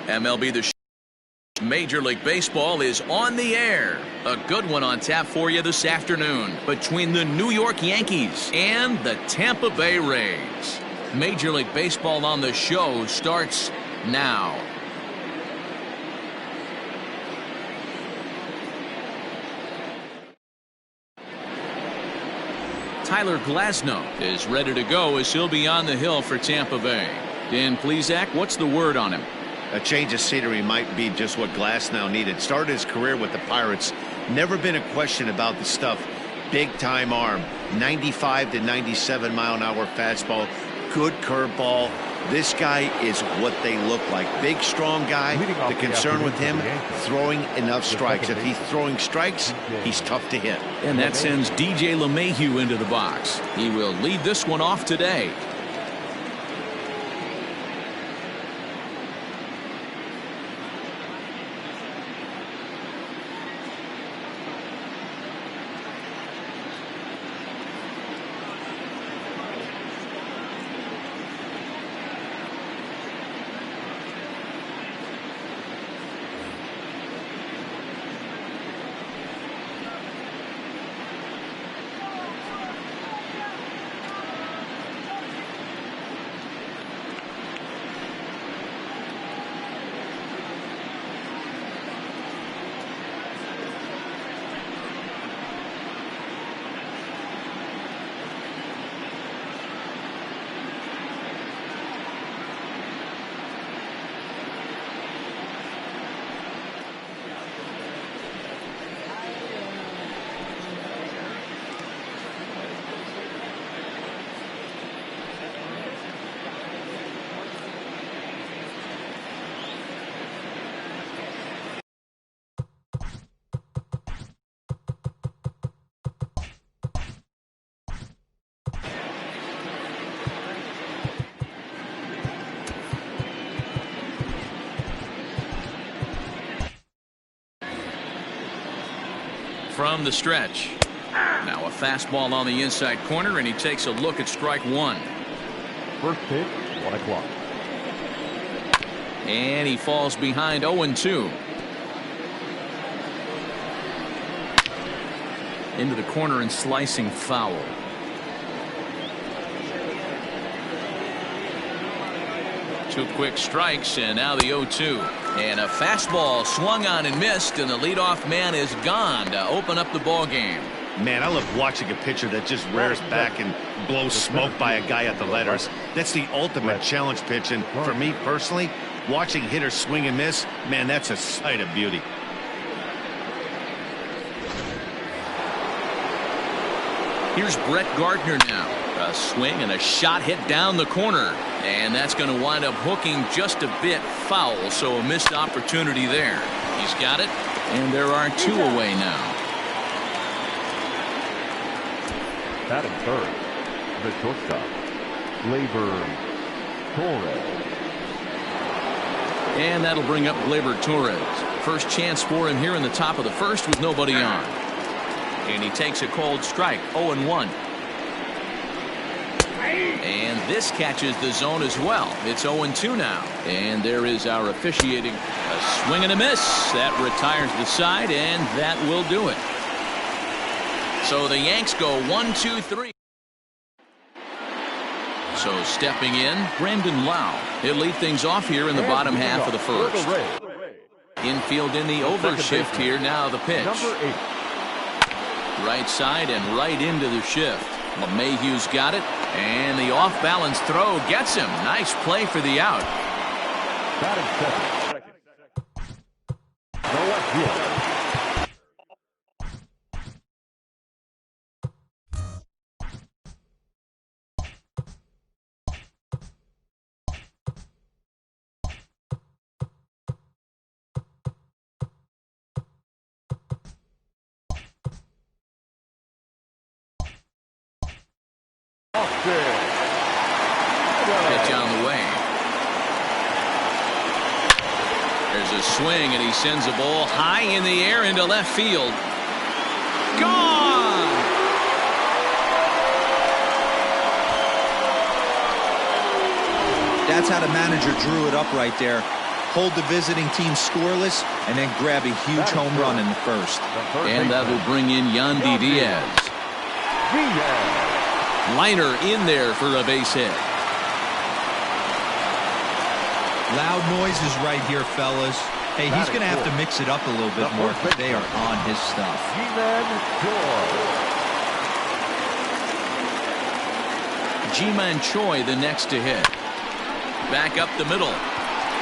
MLB The Show. Major League Baseball is on the air. A good one on tap for you this afternoon between the New York Yankees and the Tampa Bay Rays. Major League Baseball on the Show starts now. Tyler Glasnow is ready to go as he'll be on the hill for Tampa Bay. Dan Plesac, what's the word on him? A change of scenery might be just what Glasnow needed. Started his career with the Pirates. Never been a question about the stuff. Big-time arm. 95 to 97 mile an hour fastball. Good curveball. This guy is what they look like. Big, strong guy. The concern with him, throwing enough strikes. If he's throwing strikes, he's tough to hit. And that sends DJ LeMahieu into the box. He will lead this one off today. From the stretch. Now a fastball on the inside corner, and he takes a look at strike one. First pitch, 1 o'clock. And he falls behind 0-2. Into the corner and slicing foul. Two quick strikes, and now the 0-2. And a fastball swung on and missed, and the leadoff man is gone to open up the ball game. Man, I love watching a pitcher that just rears back and blows smoke by a guy at the letters. That's the ultimate challenge pitch, and for me personally, watching hitters swing and miss, man, that's a sight of beauty. Here's Brett Gardner now. A swing and a shot hit down the corner. And that's going to wind up hooking just a bit foul, so a missed opportunity there. He's got it, and there are two away now. Batting third, the shortstop, Gleyber Torres. And that'll bring up Gleyber Torres. First chance for him here in the top of the first with nobody on. And he takes a cold strike, 0-1. And this catches the zone as well. It's 0-2 now. And there is our officiating. A swing and a miss. That retires the side, and that will do it. So the Yanks go 1-2-3. So stepping in, Brandon Lau. He'll lead things off here in the bottom half of the first. Infield in the overshift here. Now the pitch. Number 8. Right side and right into the shift. LeMahieu's got it, and the off-balance throw gets him. Nice play for the out. Batting second. Noah Hill. Pitch on the way. There's a swing, and he sends a ball high in the air into left field. Gone! That's how the manager drew it up right there. hold the visiting team scoreless, and then grab a huge home run in the first. And that will bring in Yandy Diaz. Liner in there for a base hit. Loud noises right here, fellas. Hey, he's going to have to mix it up a little bit more because they are on his stuff. Ji-Man Choi the next to hit. Back up the middle.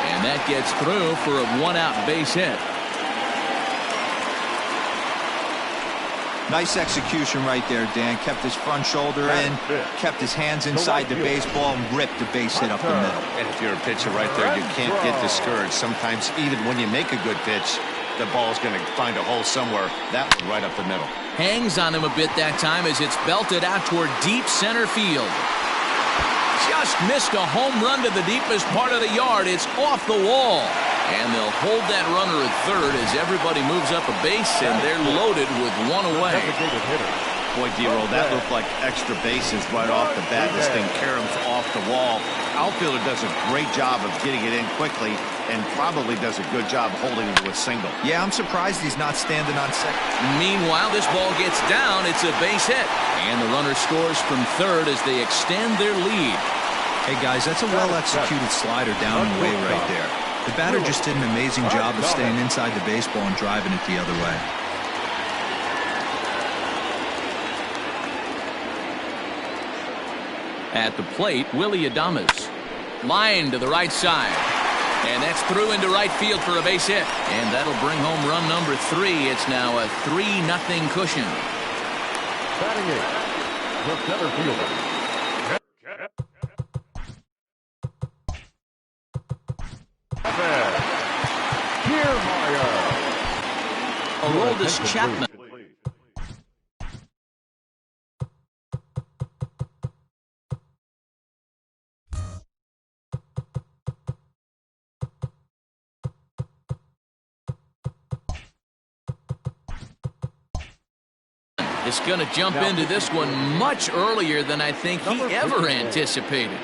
And that gets through for a one-out base hit. Nice execution right there, Dan. Kept his front shoulder in, kept his hands inside the baseball, and ripped the base hit up the middle. And if you're a pitcher right there, you can't get discouraged. Sometimes even when you make a good pitch, the ball's going to find a hole somewhere. That one right up the middle. Hangs on him a bit that time as it's belted out toward deep center field. Just missed a home run to the deepest part of the yard. It's off the wall. And they'll hold that runner at third as everybody moves up a base, and they're loaded with one away. Boy, D-Roll, that looked like extra bases right off the bat. This thing caroms off the wall. Outfielder does a great job of getting it in quickly and probably does a good job holding it to a single. Yeah, I'm surprised he's not standing on second. Meanwhile, this ball gets down. It's a base hit. And the runner scores from third as they extend their lead. Hey, guys, that's a well-executed slider down and away right there. The batter just did an amazing job of staying inside the baseball and driving it the other way. At the plate, Willie Adames. Line to the right side. And that's through into right field for a base hit. And that'll bring home run number 3. It's now a 3-0 cushion. Batting eighth, the center fielder. Aroldis Chapman. Is going to jump into this one much earlier than I think he ever anticipated.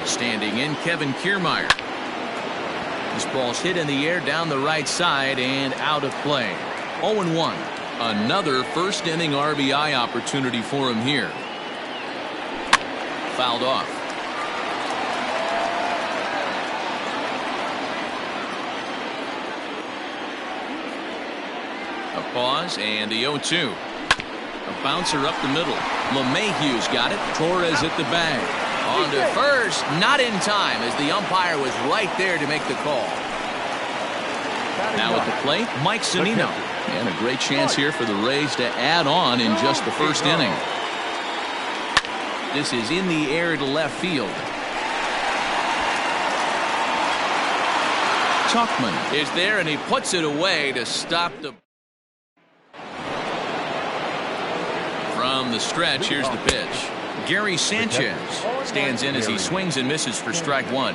Standing in, Kevin Kiermaier. This ball's hit in the air down the right side and out of play. 0-1. Another first inning RBI opportunity for him here. Fouled off. A pause and the 0-2. A bouncer up the middle. LeMahieu's got it. Torres at the bag. On to first, not in time as the umpire was right there to make the call. Now at the plate, Mike Zunino. And a great chance here for the Rays to add on in just the first inning. This is in the air to left field. Tuchman is there and he puts it away to stop the... From the stretch, here's the pitch. Gary Sanchez stands in as he swings and misses for strike 1.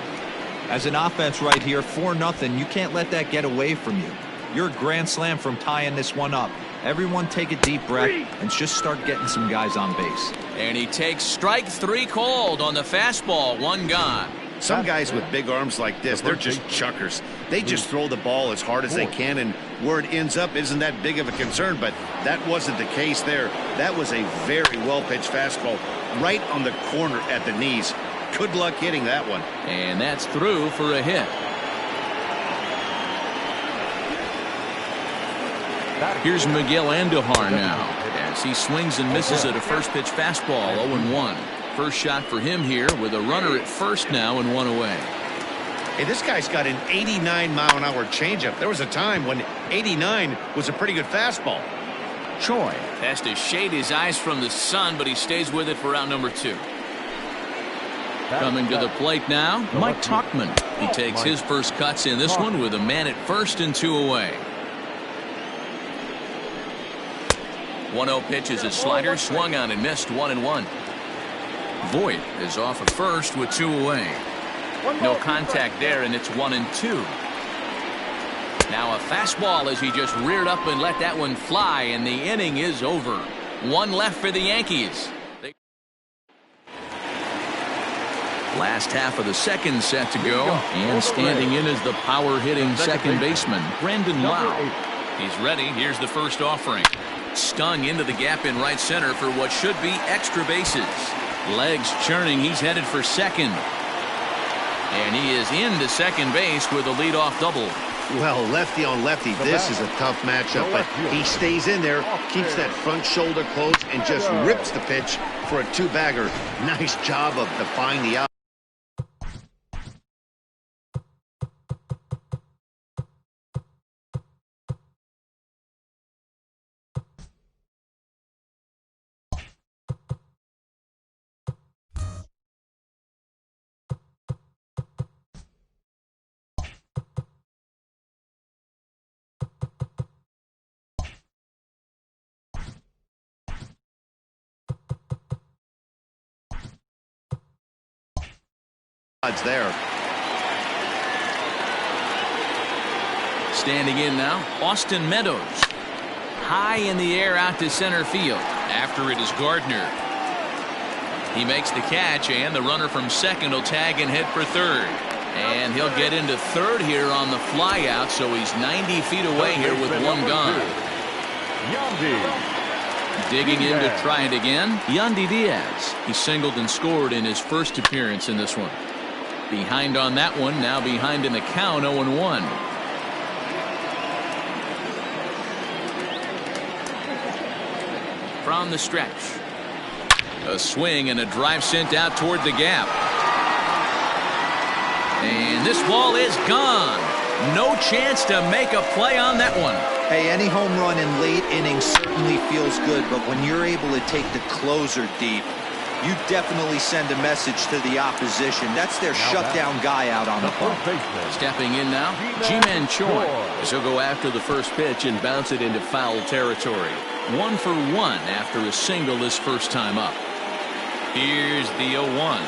As an offense right here, 4-0, you can't let that get away from you. You're a grand slam from tying this one up. Everyone take a deep breath and just start getting some guys on base. And he takes strike 3 called on the fastball. 1 gone. Some guys with big arms like this, they're just chuckers. They just throw the ball as hard as they can, and where it ends up isn't that big of a concern, but that wasn't the case there. That was a very well-pitched fastball right on the corner at the knees. Good luck hitting that one. And that's through for a hit. Here's Miguel Andujar now as he swings and misses at a first pitch fastball. 0-1. First shot for him here with a runner at first now and 1 away. Hey, this guy's got an 89-mile-an-hour changeup. There was a time when 89 was a pretty good fastball. Choi has to shade his eyes from the sun, but he stays with it for out number 2. Coming to the plate now, Mike Tuchman. He takes his first cuts in this one with a man at first and 2 away. 1-0 pitch is a slider, swung on and missed. 1-1. Voit is off at first with 2 away. No contact there, and it's 1-2. Now a fastball as he just reared up and let that one fly, and the inning is over. 1 left for the Yankees. Last half of the second set to go, and standing in is the power-hitting second baseman, Brendan Lau. He's ready. Here's the first offering. Stung into the gap in right center for what should be extra bases. Legs churning. He's headed for second. And he is into second base with a leadoff double. Well, lefty on lefty, this is a tough matchup, but he stays in there, keeps that front shoulder closed, and just rips the pitch for a two-bagger. Nice job of defying the out. There. Standing in now, Austin Meadows. High in the air out to center field. After it is Gardner. He makes the catch, and the runner from second will tag and head for third. And he'll get into third here on the fly out, so he's 90 feet away here with one gone. Digging in to try it again, Yandy Diaz. He singled and scored in his first appearance in this one. Behind on that one, now behind in the count, 0-1. From the stretch. A swing and a drive sent out toward the gap. And this ball is gone. No chance to make a play on that one. Hey, any home run in late innings certainly feels good, but when you're able to take the closer deep, you definitely send a message to the opposition. That's their shutdown guy out on the bump. Stepping in now, Ji-Man Choi. He'll go after the first pitch and bounce it into foul territory. 1 for 1 after a single his first time up. Here's the 0-1.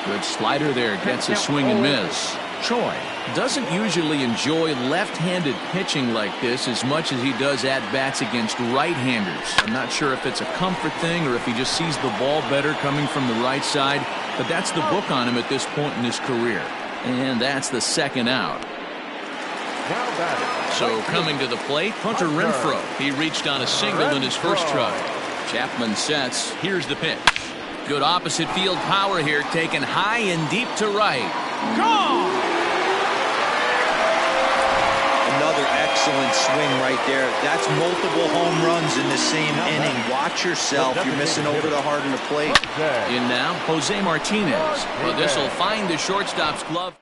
Good slider there, gets a swing and miss. Choi doesn't usually enjoy left-handed pitching like this as much as he does at-bats against right-handers. I'm not sure if it's a comfort thing or if he just sees the ball better coming from the right side, but that's the book on him at this point in his career. And that's the second out. So coming to the plate, Hunter Renfroe. He reached on a single in his first try. Chapman sets. Here's the pitch. Good opposite field power here, taken high and deep to right. Gone! Another excellent swing right there. That's multiple home runs in the same inning. Watch yourself. You're missing over the heart of the plate. In now, Jose Martinez. But this will find the shortstop's glove.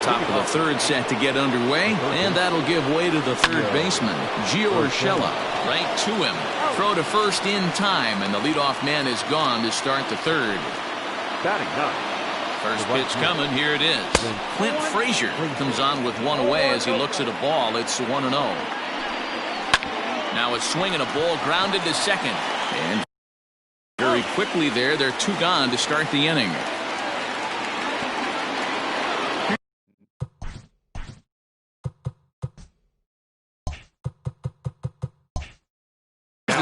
Top of the third set to get underway, and that'll give way to the third baseman, Gio Urshela. Right to him. Throw to first in time, and the leadoff man is gone to start the third. First pitch coming. Here it is. Clint Frazier comes on with one away as he looks at a ball. It's 1-0. Now a swing and a ball grounded to second. And very quickly there, they're two gone to start the inning.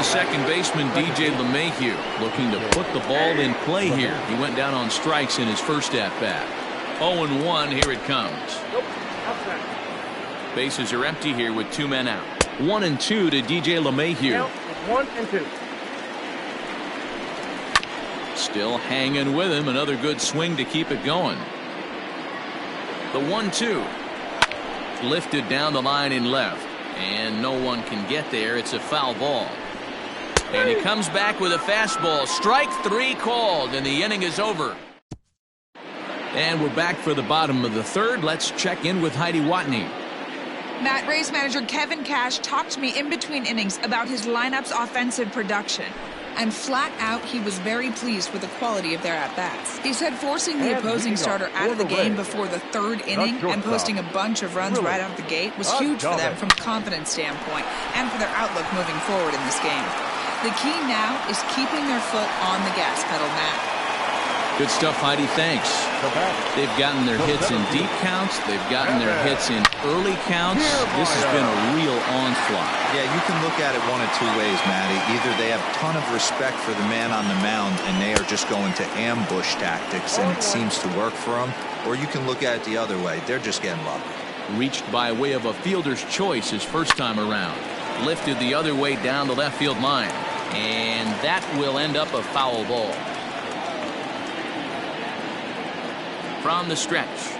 Second baseman DJ LeMahieu looking to put the ball in play here. He went down on strikes in his first at-bat. 0-1, here it comes. Bases are empty here with two men out. 1-2 to DJ LeMahieu. 1-2. Still hanging with him. Another good swing to keep it going. The 1-2. Lifted down the line in left. And no one can get there. It's a foul ball. And he comes back with a fastball. Strike 3 called, and the inning is over. And we're back for the bottom of the third. Let's check in with Heidi Watney. Matt, Rays manager Kevin Cash talked to me in between innings about his lineup's offensive production. And flat out, he was very pleased with the quality of their at-bats. He said forcing the opposing starter out of the game before the third inning and posting a bunch of runs right out of the gate was huge for them from a confidence standpoint and for their outlook moving forward in this game. The key now is keeping their foot on the gas pedal, Matt. Good stuff, Heidi. Thanks. They've gotten their hits in deep counts. They've gotten their hits in early counts. This has been a real onslaught. Yeah, you can look at it one of two ways, Matty. Either they have a ton of respect for the man on the mound and they are just going to ambush tactics and it seems to work for them, or you can look at it the other way. They're just getting lucky. Reached by way of a fielder's choice his first time around. Lifted the other way down the left field line. And that will end up a foul ball. From the stretch.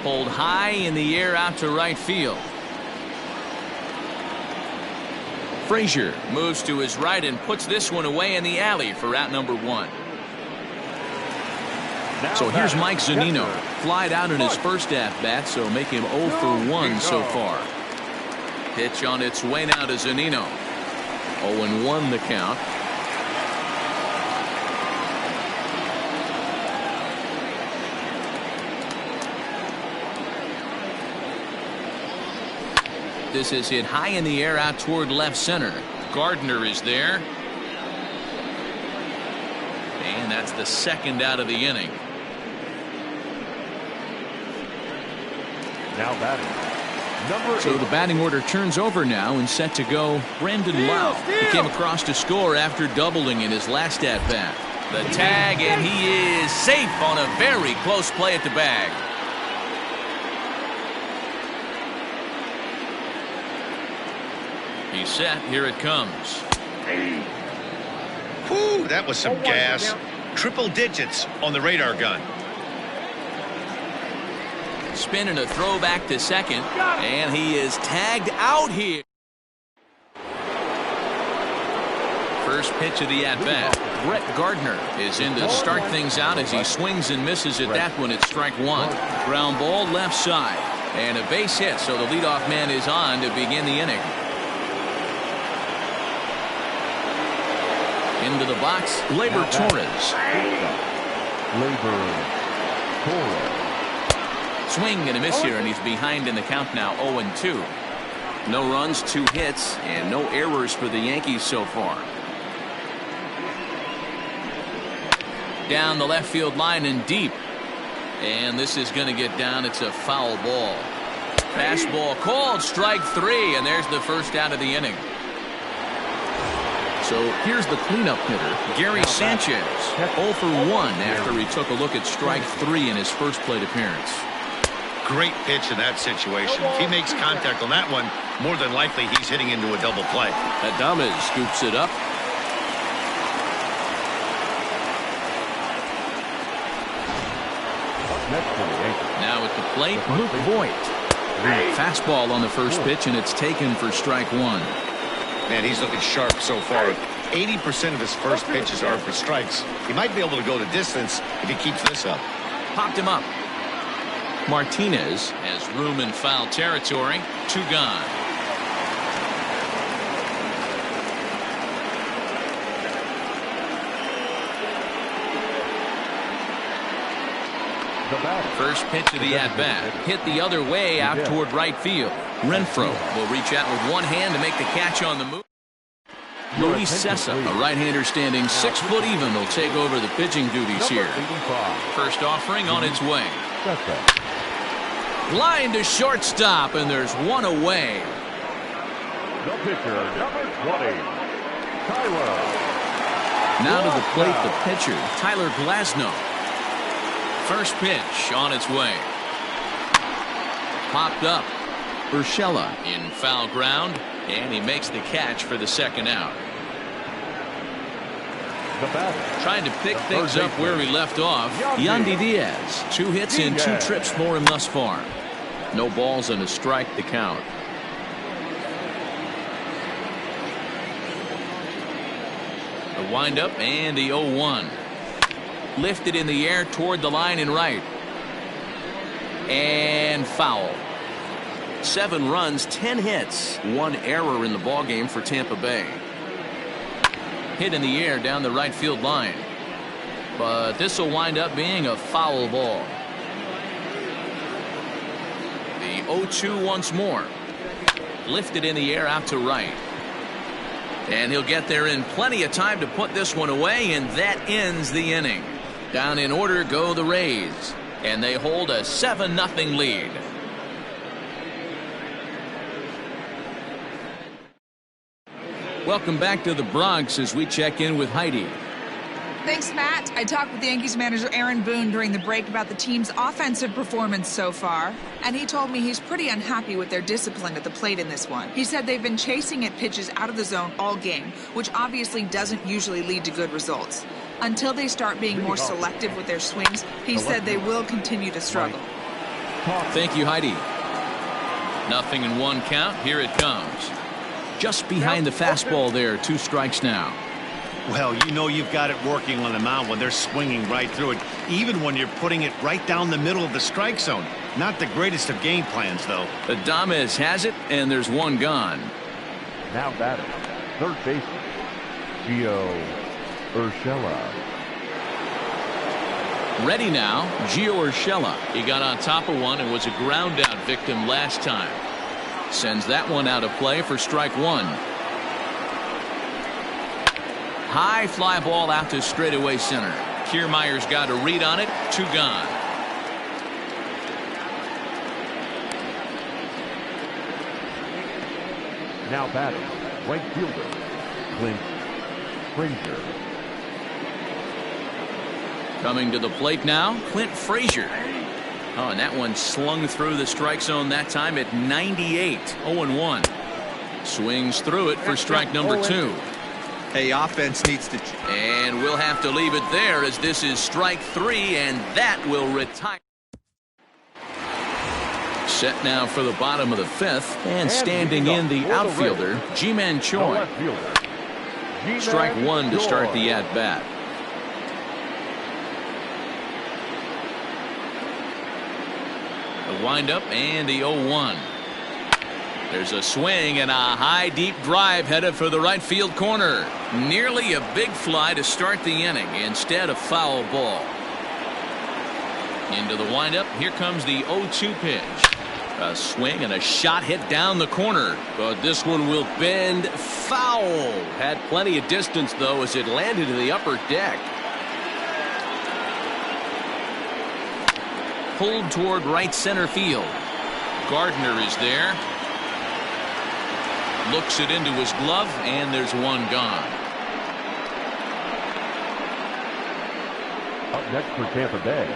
Pulled high in the air out to right field. Frazier moves to his right and puts this one away in the alley for out number 1. So here's Mike Zunino. Flied out in his first at-bat, so make him 0 for 1 so far. Pitch on its way now to Zunino. 0-1 the count. This is hit high in the air out toward left center. Gardner is there. And that's the second out of the inning. Now batting. So the batting order turns over now and set to go Brandon Lau. He came across to score after doubling in his last at-bat. The tag, and he is safe on a very close play at the bag. He's set. Here it comes. Whew, that was some gas. Triple digits on the radar gun. Spin and a throw back to second, and he is tagged out here. First pitch of the at-bat. Brett Gardner is in to start things out as he swings and misses at that one at strike 1. Ground ball left side, and a base hit, so the leadoff man is on to begin the inning. Into the box, Gleyber Torres. Swing and a miss here, and he's behind in the count now, 0-2. No runs, 2 hits, and no errors for the Yankees so far. Down the left field line and deep. And this is going to get down. It's a foul ball. Fastball called, strike 3, and there's the first out of the inning. So here's the cleanup hitter, Gary Sanchez, 0 for 1 after he took a look at strike 3 in his first plate appearance. Great pitch in that situation. If he makes contact on that one, more than likely he's hitting into a double play. Adames scoops it up. Now at the plate, Luke Voigt. Fastball on the first pitch, and it's taken for strike 1. Man, he's looking sharp so far. 80% of his first pitches are for strikes. He might be able to go the distance if he keeps this up. Popped him up. Martinez has room in foul territory. 2 gone. First pitch of the at-bat. Hit the other way out toward right field. Renfroe will reach out with one hand to make the catch on the move. Luis Cessa, a right-hander standing 6 foot even, will take over the pitching duties here. First offering on its way. Line to shortstop, and there's one away. The pitcher, number 20, Tyler. Now to the plate, the pitcher, Tyler Glasnow. First pitch on its way. Popped up. Urshela in foul ground, and he makes the catch for the second out. The batter. Trying to pick things up where he left off. Yandy Diaz. 2 hits and 2 trips for him thus far. No balls and a strike to count. The windup and the 0-1. Lifted in the air toward the line and right. And foul. 7 runs, 10 hits, 1 error in the ballgame for Tampa Bay. Hit in the air down the right field line. But this will wind up being a foul ball. The 0-2 once more. Lifted in the air out to right. And he'll get there in plenty of time to put this one away, and that ends the inning. Down in order go the Rays, and they hold a 7-0 lead. Welcome back to the Bronx as we check in with Heidi. Thanks, Matt. I talked with the Yankees manager Aaron Boone during the break about the team's offensive performance so far, and he told me he's pretty unhappy with their discipline at the plate in this one. He said they've been chasing at pitches out of the zone all game, which obviously doesn't usually lead to good results. Until they start being more selective with their swings, he said they will continue to struggle. Thank you, Heidi. 0-1 count. Here it comes. Just behind the fastball there. 2 strikes now. Well, you know you've got it working on the mound when they're swinging right through it, even when you're putting it right down the middle of the strike zone. Not the greatest of game plans, though. Adames has it, and there's 1 gone. Now batting, third baseman, Gio Urshela. Ready now, Gio Urshela. He got on top of one and was a ground out victim last time. Sends that one out of play for strike 1. High fly ball out to straightaway center. Kiermaier's got a read on it. 2 gone. Now batting, right fielder, Clint Frazier. Coming to the plate now, Clint Frazier. Oh, and that one slung through the strike zone that time at 98. 0-1. Swings through it for strike number 2. Hey, offense needs to. And we'll have to leave it there as this is strike 3, and that will retire. Set now for the bottom of the 5th, and standing in the outfielder, Ji-Man Choi. Strike 1 to start the at-bat. The windup and the 0-1. There's a swing and a high deep drive headed for the right field corner. Nearly a big fly to start the inning. Instead, a foul ball. Into the windup. Here comes the 0-2 pitch. A swing and a shot hit down the corner. But this one will bend foul. Had plenty of distance, though, as it landed in the upper deck. Pulled toward right center field. Gardner is there. Looks it into his glove, and there's 1 gone. Up next for Tampa Bay,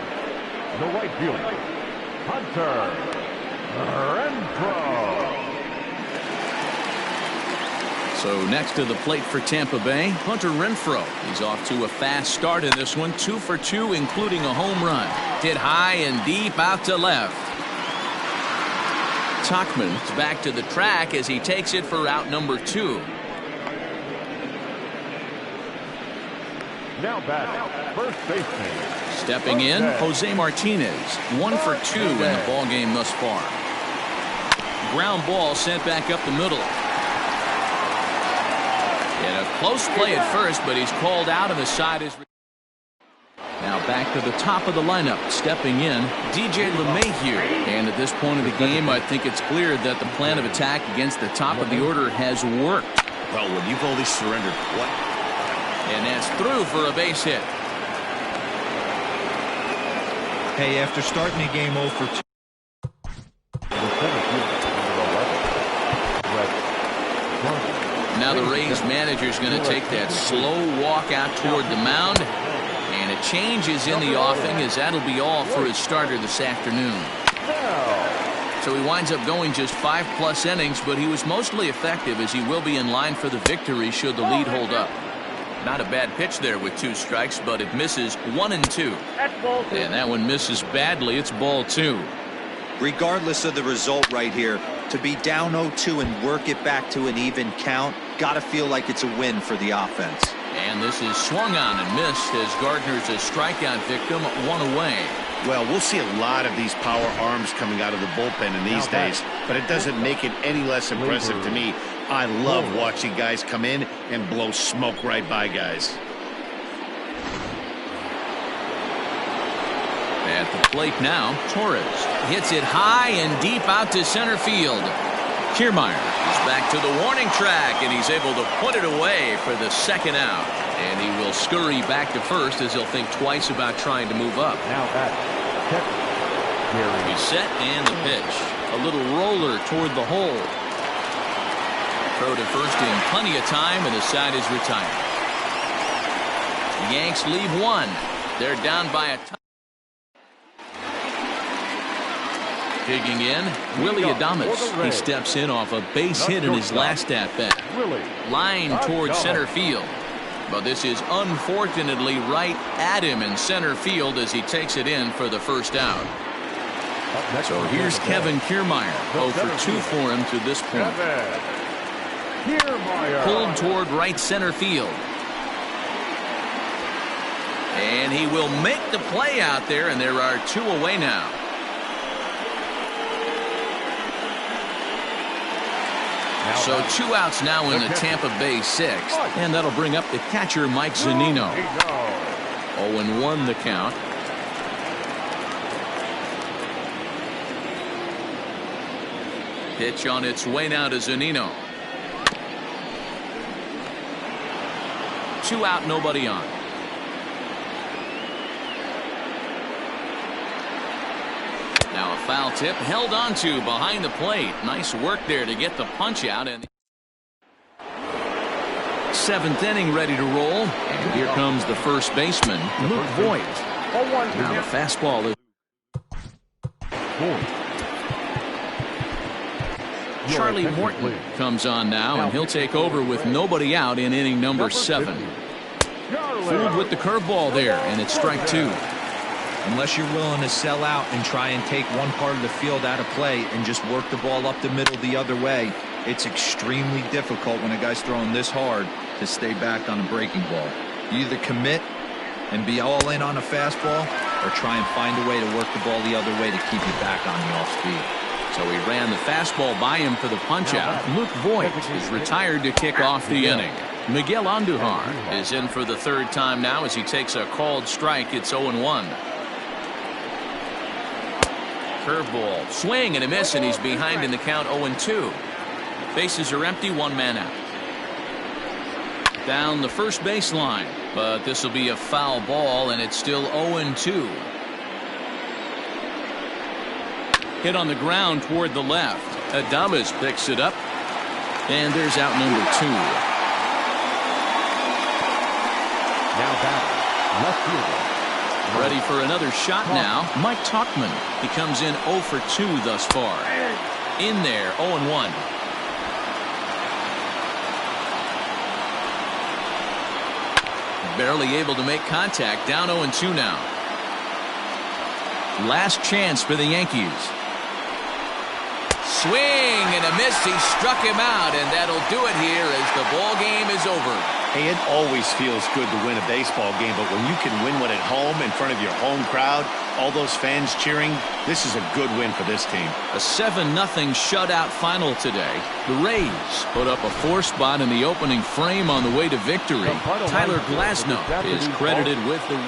the right fielder, Hunter Renfroe. So next to the plate for Tampa Bay, Hunter Renfroe. He's off to a fast start in this one. 2 for 2, including a home run. Hit high and deep out to left. Tauchman is back to the track as he takes it for out number 2. Now batting, first baseman. Stepping in, Jose Martinez. 1 for 2 in the ballgame thus far. Ground ball sent back up the middle. And a close play at first, but he's called out, and the side is. Now back to the top of the lineup. Stepping in, DJ LeMahieu. And at this point of the game, I think it's clear that the plan of attack against the top of the order has worked. Well, when you've only surrendered what? And that's through for a base hit. Hey, after starting the game 0 for 2. Now the Rays manager's going to take that slow walk out toward the mound. And a change is in the offing, as that'll be all for his starter this afternoon. So he winds up going just 5+ innings, but he was mostly effective, as he will be in line for the victory should the lead hold up. Not a bad pitch there with 2 strikes, but it misses 1 and 2. And that one misses badly. It's ball 2. Regardless of the result right here, to be down 0-2 and work it back to an even count, gotta feel like it's a win for the offense. And this is swung on and missed as Gardner's a strikeout victim, 1 away. Well, we'll see a lot of these power arms coming out of the bullpen in these days, but it doesn't make it any less impressive to me. I love watching guys come in and blow smoke right by guys. At the plate now, Torres hits it high and deep out to center field. Kiermaier is back to the warning track, and he's able to put it away for the 2nd out. And he will scurry back to first as he'll think twice about trying to move up. Now at He's set and the pitch. A little roller toward the hole. Throw to first in plenty of time, and the side is retired. The Yanks leave 1. They're down by a touch. Digging in, Willie Adames. He steps in off a base hit in his last at-bat. Line towards center field. But this is unfortunately right at him in center field as he takes it in for the 1st out. So here's Kevin Kiermaier. 0 for 2 for him to this point. Pulled toward right center field. And he will make the play out there, and there are 2 away now. So 2 outs now in the Tampa Bay 6th, and that'll bring up the catcher Mike Zunino. 0-1 the count. Pitch on its way now to Zunino. 2 out, nobody on. Now a foul tip held onto behind the plate. Nice work there to get the punch out. And 7th inning ready to roll. And here comes the first baseman, Luke Voit. Now the fastball is. Charlie Morton comes on now, and he'll take over with nobody out in inning number 7. Fooled with the curveball there, and it's strike 2. Unless you're willing to sell out and try and take one part of the field out of play and just work the ball up the middle the other way, it's extremely difficult when a guy's throwing this hard to stay back on a breaking ball. You either commit and be all in on a fastball or try and find a way to work the ball the other way to keep you back on the off speed. So he ran the fastball by him for the punch out. Luke Voit is retired to kick off the inning. Miguel Andujar is in for the 3rd time now as he takes a called strike. It's 0-1. Curveball, swing and a miss, and he's behind in the count. 0-2. Bases are empty, 1 man out. Down the first baseline, but this will be a foul ball, and it's still 0-2. Hit on the ground toward the left. Adames picks it up, and there's out number 2. Now back, left fielder. Ready for another shot now. Mike Tauchman. He comes in 0 for 2 thus far. In there, 0-1. Barely able to make contact. Down 0-2 now. Last chance for the Yankees. Swing and a miss. He struck him out, and that'll do it here as the ball game is over. Hey, it always feels good to win a baseball game, but when you can win one at home in front of your home crowd, all those fans cheering, this is a good win for this team. A 7-0 shutout final today. The Rays put up a 4 spot in the opening frame on the way to victory. Tyler Glasnow is credited with the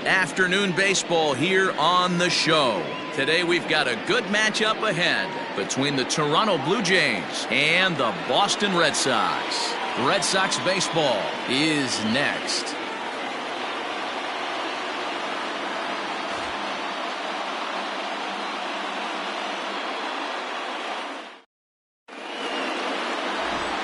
Afternoon baseball here on the show. Today we've got a good matchup ahead between the Toronto Blue Jays and the Boston Red Sox. Red Sox baseball is next.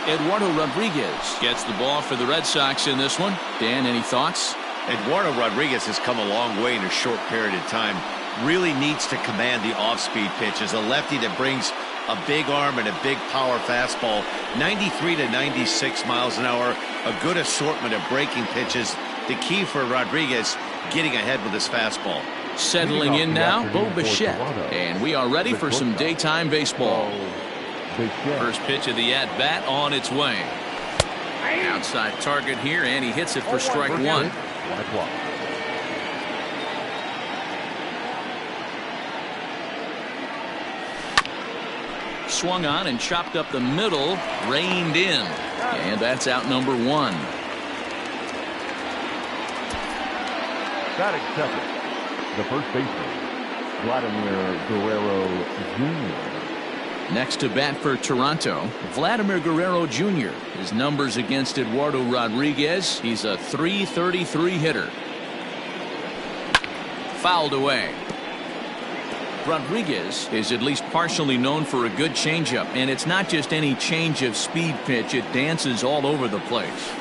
Eduardo Rodriguez gets the ball for the Red Sox in this one. Dan, any thoughts? Eduardo Rodriguez has come a long way in a short period of time. Really needs to command the off-speed pitch. As a lefty that brings a big arm and a big power fastball, 93 to 96 miles an hour, a good assortment of breaking pitches. The key for Rodriguez, getting ahead with his fastball. Settling in now, Bo Bichette. And we are ready for some daytime baseball. First pitch of the at-bat on its way. Outside target here, and he hits it for strike one. Swung on and chopped up the middle, reined in. And that's out number one. Batting second, the first baseman, Vladimir Guerrero Jr. Next to bat for Toronto, Vladimir Guerrero Jr. His numbers against Eduardo Rodriguez, he's a .333 hitter. Fouled away. Rodriguez is at least partially known for a good changeup, and it's not just any change of speed pitch, it dances all over the place.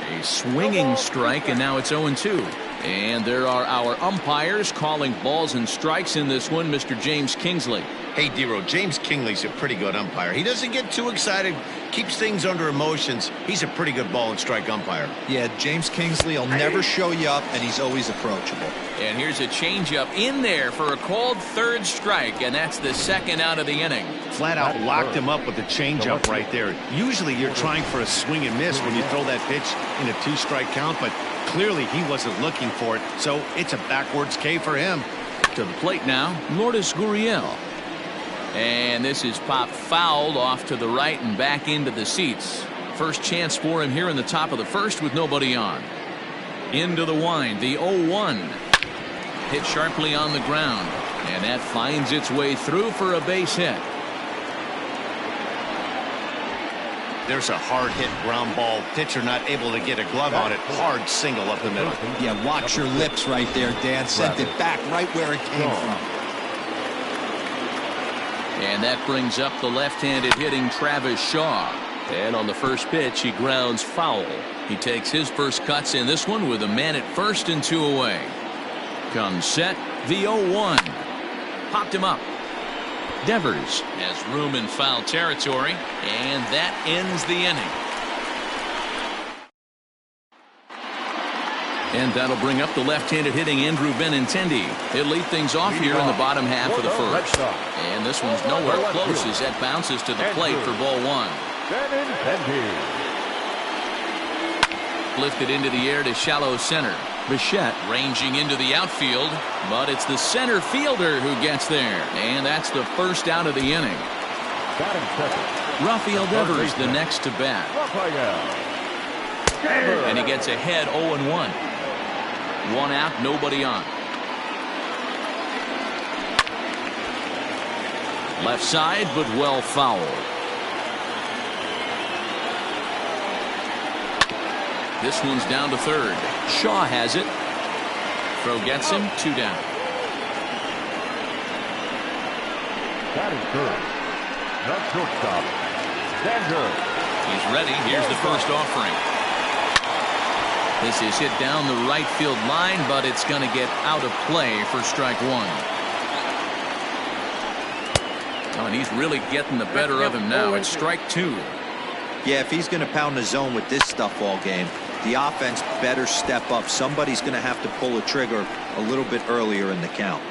A swinging strike, and now it's 0-2. And there are our umpires calling balls and strikes in this one, Mr. James Kingsley. Hey, D-Row, James Kingley's a pretty good umpire. He doesn't get too excited, keeps things under emotions. He's a pretty good ball and strike umpire. Yeah, James Kingsley will never show you up, and he's always approachable. And here's a changeup in there for a called third strike, and that's the second out of the inning. Flat out locked him up with the changeup right there. Usually you're trying for a swing and miss when you throw that pitch in a two-strike count, but clearly he wasn't looking for it, so it's a backwards K for him. To the plate now, Lourdes Gurriel. And this is popped fouled off to the right and back into the seats. First chance for him here in the top of the first with nobody on. Into the wind, the 0-1. Hit sharply on the ground, and that finds its way through for a base hit. There's a hard hit ground ball. Pitcher not able to get a glove on it. Hard single up the middle. Yeah, watch your lips right there, Dan. Sent it back right where it came from. And that brings up the left-handed hitting Travis Shaw. And on the first pitch, he grounds foul. He takes his first cuts in this one with a man at first and two away. Comes set, the 0-1. Popped him up. Devers has room in foul territory, and that ends the inning. And that'll bring up the left-handed hitting Andrew Benintendi. He'll lead things off here in the bottom half of the first. And this one's nowhere close as that bounces to the plate for ball one. Lifted into the air to shallow center. Bichette ranging into the outfield, but it's the center fielder who gets there. And that's the first out of the inning. Rafael Devers the next to bat. And he gets ahead 0-1. One out, nobody on. Left side, but well fouled. This one's down to third. Shaw has it. Throw gets him, two down. Batting third, the shortstop, Sanchez. He's ready. Here's the first offering. This is hit down the right field line, but it's going to get out of play for strike one. Oh, and he's really getting the better of him now. It's strike two. Yeah, if he's going to pound the zone with this stuff all game, the offense better step up. Somebody's going to have to pull a trigger a little bit earlier in the count.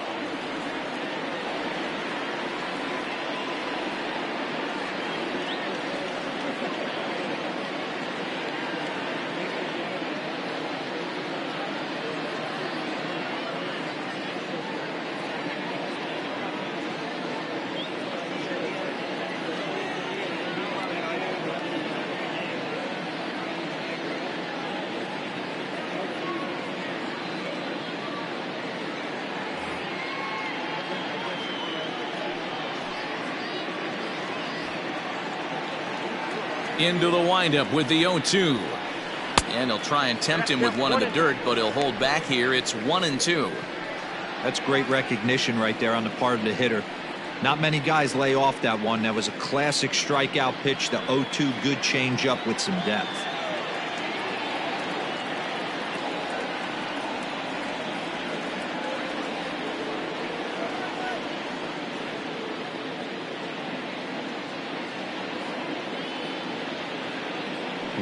into the windup with the 0-2. And he'll try and tempt him with one in the dirt, but he'll hold back here. It's 1-2. That's great recognition right there on the part of the hitter. Not many guys lay off that one. That was a classic strikeout pitch. The 0-2 good changeup with some depth.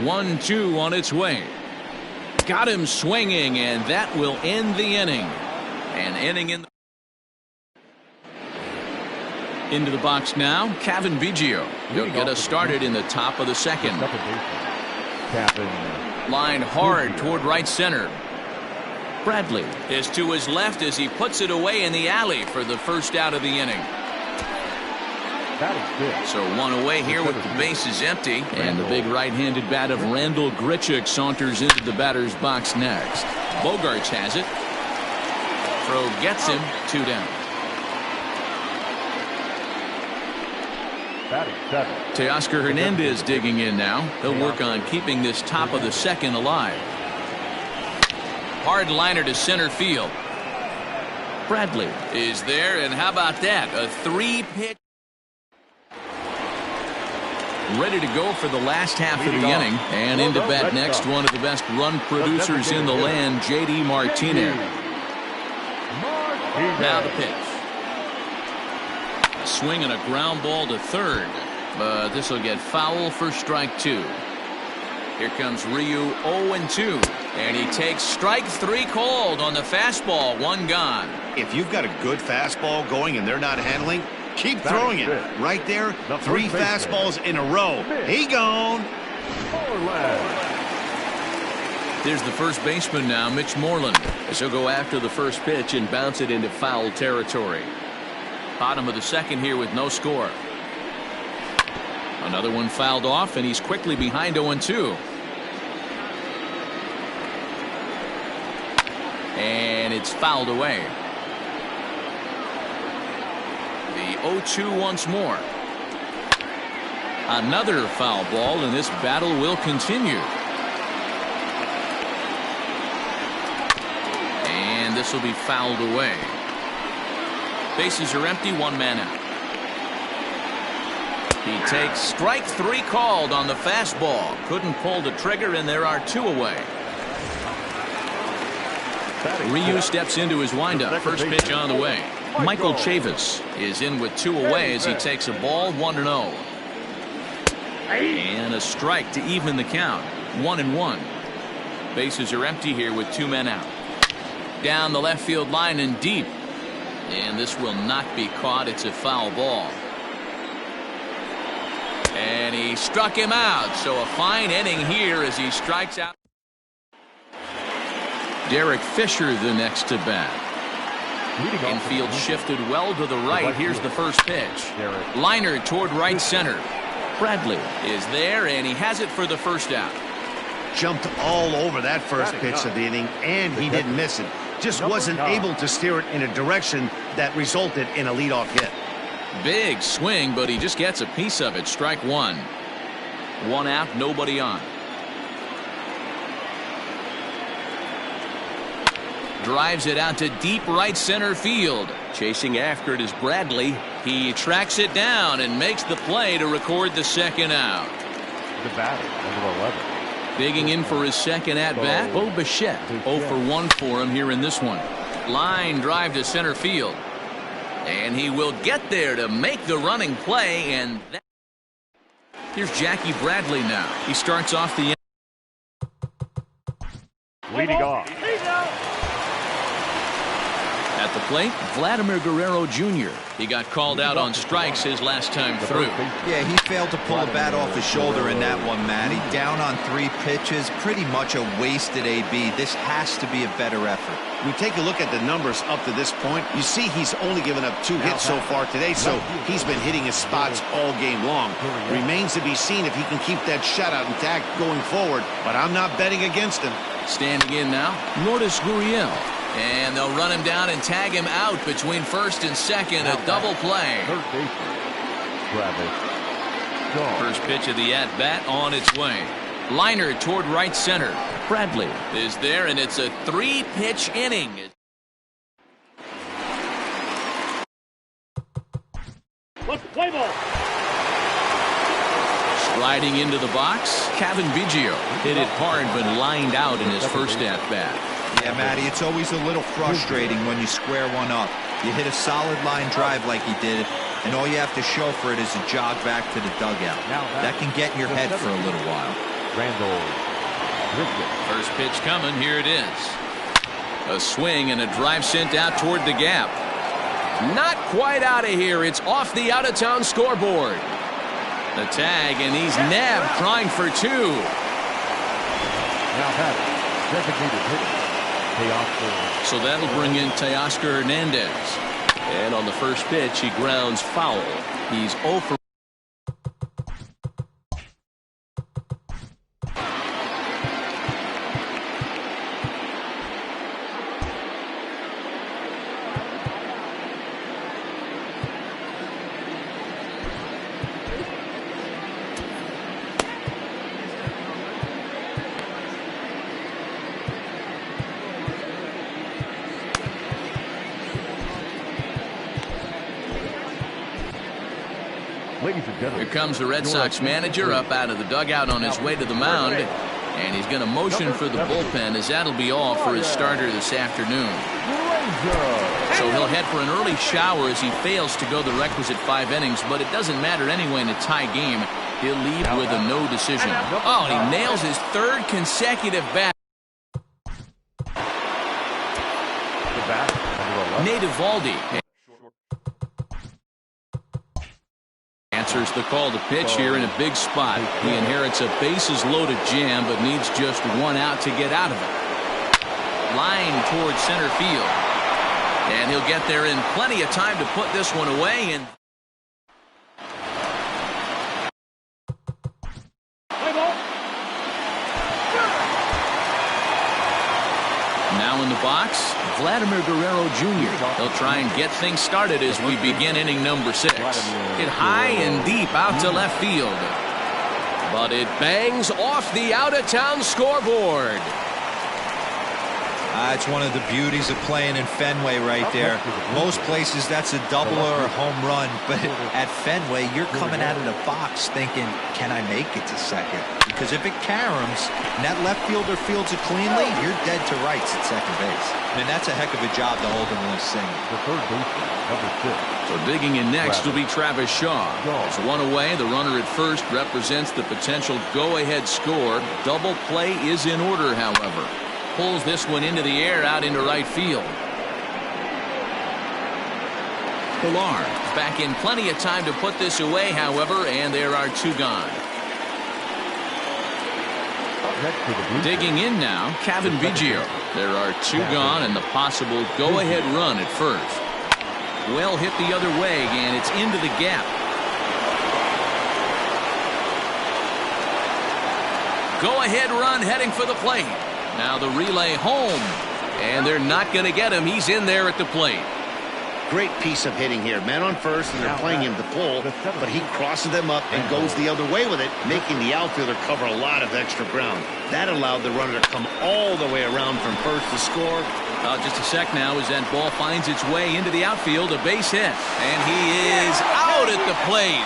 One-two on its way. Got him swinging, and that will end the inning. An inning into the box now. Kevin Biggio. He'll get us started in the top of the second. Line hard toward right center. Bradley is to his left as he puts it away in the alley for the first out of the inning. So one away here with the bases empty. And the big right-handed bat of Randall Grichuk saunters into the batter's box next. Bogarts has it. Throw gets him. 2 down. Teoscar Hernandez digging in now. He'll work on keeping this top of the second alive. Hard liner to center field. Bradley is there, and how about that? A 3-pitch. Ready to go for the last half of the inning. And into bat next, one of the best run producers in the land, J.D. Martinez. Now the pitch. A swing and a ground ball to third. But this will get foul for strike 2. Here comes Ryu 0-2. And he takes strike 3 called on the fastball. 1 gone. If you've got a good fastball going and they're not handling, keep throwing it. Right there, 3 fastballs in a row. He gone. There's the first baseman now, Mitch Moreland, as he'll go after the first pitch and bounce it into foul territory. Bottom of the second here with no score. Another one fouled off, and he's quickly behind 0-2. And it's fouled away. The 0-2 once more. Another foul ball, and this battle will continue. And this will be fouled away. Bases are empty, 1 man out. He takes strike 3 called on the fastball. Couldn't pull the trigger, and there are 2 away. Ryu steps into his windup. First pitch on the way. Michael Chavis is in with 2 away as he takes a ball, 1-0. And a strike to even the count. 1-1. Bases are empty here with 2 men out. Down the left field line and deep. And this will not be caught. It's a foul ball. And he struck him out. So a fine inning here as he strikes out. Derek Fisher the next to bat. Infield shifted well to the right. Here's the first pitch. Liner toward right center. Bradley is there, and he has it for the first out. Jumped all over that first pitch of the inning, and he didn't miss it. Just wasn't able to steer it in a direction that resulted in a leadoff hit. Big swing, but he just gets a piece of it. Strike 1. 1 out, nobody on. Drives it out to deep right center field. Chasing after it is Bradley. He tracks it down and makes the play to record the second out. The batter, number 11. Digging in for his second at-bat, Bo Bichette. 0 for 1 for him here in this one. Line drive to center field. And he will get there to make the running play. And here's Jackie Bradley now. He starts off the Leading off. at the plate, Vladimir Guerrero Jr. He got called out on strikes his last time through. Yeah, he failed to pull the bat off his shoulder in that one, Matty. Down on 3 pitches, pretty much a wasted AB. This has to be a better effort. We take a look at the numbers up to this point. You see he's only given up 2 hits so far today, so he's been hitting his spots all game long. Remains to be seen if he can keep that shutout intact going forward, but I'm not betting against him. Standing in now, Lourdes Gurriel. And they'll run him down and tag him out between first and second. A double play. First pitch of the at-bat on its way. Liner toward right center. Bradley is there, and it's a 3-pitch inning. Let's play ball. Sliding into the box, Kevin Biggio hit it hard but lined out in his first at-bat. Yeah, Matty, it's always a little frustrating when you square one up. You hit a solid line drive like he did, and all you have to show for it is a jog back to the dugout. That can get in your head for a little while. First pitch coming, here it is. A swing and a drive sent out toward the gap. Not quite out of here. It's off the out-of-town scoreboard. The tag, and he's nabbed, trying for 2. So that'll bring in Teoscar Hernandez. And on the first pitch, he grounds foul. He's 0 for. Here comes the Red Sox manager up out of the dugout on his way to the mound, and he's going to motion for the bullpen, as that'll be all for his starter this afternoon. So he'll head for an early shower as he fails to go the requisite 5 innings, but it doesn't matter anyway in a tie game. He'll leave with a no decision. Oh, he nails his 3rd consecutive bat. Nate Eovaldi answers the call to pitch here in a big spot. He inherits a bases-loaded jam, but needs just 1 out to get out of it. Line towards center field. And he'll get there in plenty of time to put this one away. And now in the box, Vladimir Guerrero Jr. He'll try and get things started as we begin inning number 6. Hit high and deep out to left field. But it bangs off the out-of-town scoreboard. It's one of the beauties of playing in Fenway right there. Most places that's a double or a home run, but at Fenway you're coming out of the box thinking, can I make it to second? Because if it caroms and that left fielder fields it cleanly, you're dead to rights at second base. And that's a heck of a job to hold him in this single. So digging in next will be Travis Shaw. It's 1 away. The runner at first represents the potential go-ahead score. Double play is in order, however. Pulls this one into the air out into right field. Pilar back in plenty of time to put this away, however, and there are 2 gone. Digging in now, Kevin Biggio. There are 2 gone and the possible go-ahead run at first. Well hit the other way, and it's into the gap. Go-ahead run heading for the plate. Now the relay home, and they're not going to get him. He's in there at the plate. Great piece of hitting here. Man on first, and they're playing him to pull, but he crosses them up and goes the other way with it, making the outfielder cover a lot of extra ground. That allowed the runner to come all the way around from first to score. Just a sec now as that ball finds its way into the outfield, a base hit, and he is out at the plate.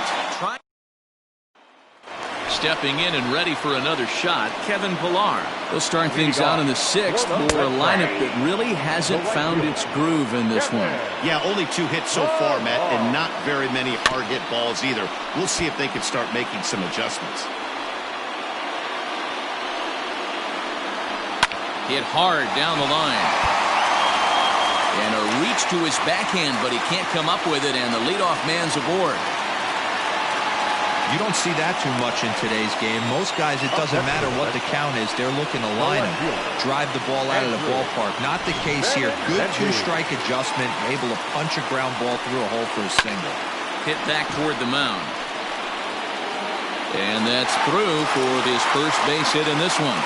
Stepping in and ready for another shot, Kevin Pilar. He'll start things out in the 6th for a lineup that really hasn't found its groove in this one. Yeah, only 2 hits so far, Matt, and not very many hard hit balls either. We'll see if they can start making some adjustments. Hit hard down the line. And a reach to his backhand, but he can't come up with it, and the leadoff man's aboard. You don't see that too much in today's game. Most guys, it doesn't matter what the count is. They're looking to line him, drive the ball out of the ballpark. Not the case here. Good 2-strike adjustment, able to punch a ground ball through a hole for a single. Hit back toward the mound. And that's through for his first base hit in this one.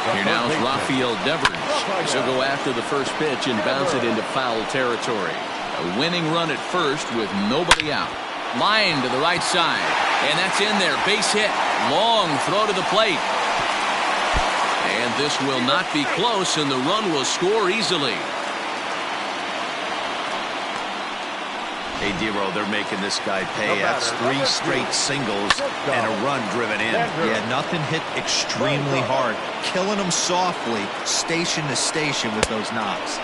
Here now is Rafael Devers. He'll go after the first pitch and bounce it into foul territory. A winning run at first with nobody out. Line to the right side. And that's in there. Base hit. Long throw to the plate. And this will not be close, and the run will score easily. Hey, Dero, they're making this guy pay. That's 3 straight singles and a run driven in. Yeah, nothing hit extremely hard. Killing him softly, station to station with those knocks.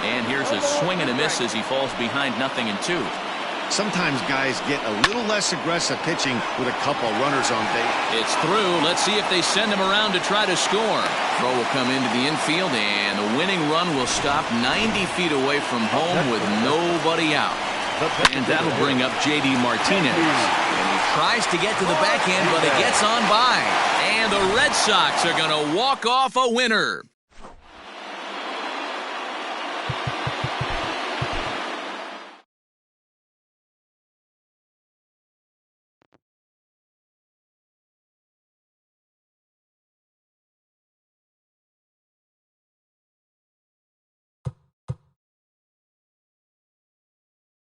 And here's a swing and a miss as he falls behind 0-2. Sometimes guys get a little less aggressive pitching with a couple runners on base. It's through. Let's see if they send him around to try to score. Throw will come into the infield, and the winning run will stop 90 feet away from home with nobody out. And that'll bring up J.D. Martinez. And he tries to get to the backhand, but it gets on by. And the Red Sox are going to walk off a winner.